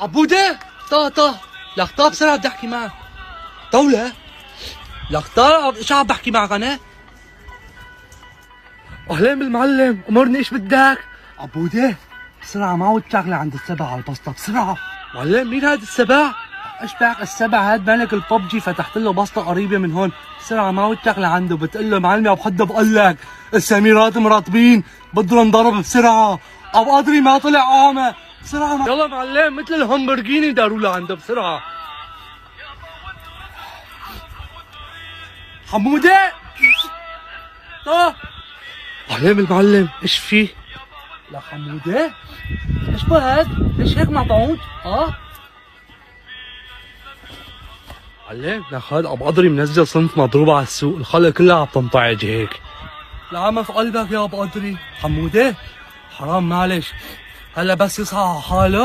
عبودة طه لك طه بسرعة بدي احكي معك. طولة لك طه شو عم بحكي معك انا؟ اهلين بالمعلم، امرني ايش بدك؟ عبودة بسرعة معود شغلة عند السبع على البسطة بسرعة. معلم مين هاد السبع؟ ايش بك السبع هاد مالك الببجي فتحت له بسطة قريبة من هون، بسرعة معود شغلة عنده بتقول له معلمي ابو حدا بقول لك السميرات مرطبين بدنا نضرب بسرعة، ابو قدري ما طلع عامة بسرعة يلا معلم مثل الهمبرجيني داروا له عنده بسرعة. حمودة طه اهلين بالمعلم ايش في؟ لا حمودة ايش بهاد؟ ليش هيك مبعوث؟ معلم لك هاد ابو قدري منزل صنف مضروبة على السوق، الخلق كلها عم تنطعج هيك. لا ما في قلبك يا ابو قدري. حمودة حرام معلش هلا بس يصحى على حاله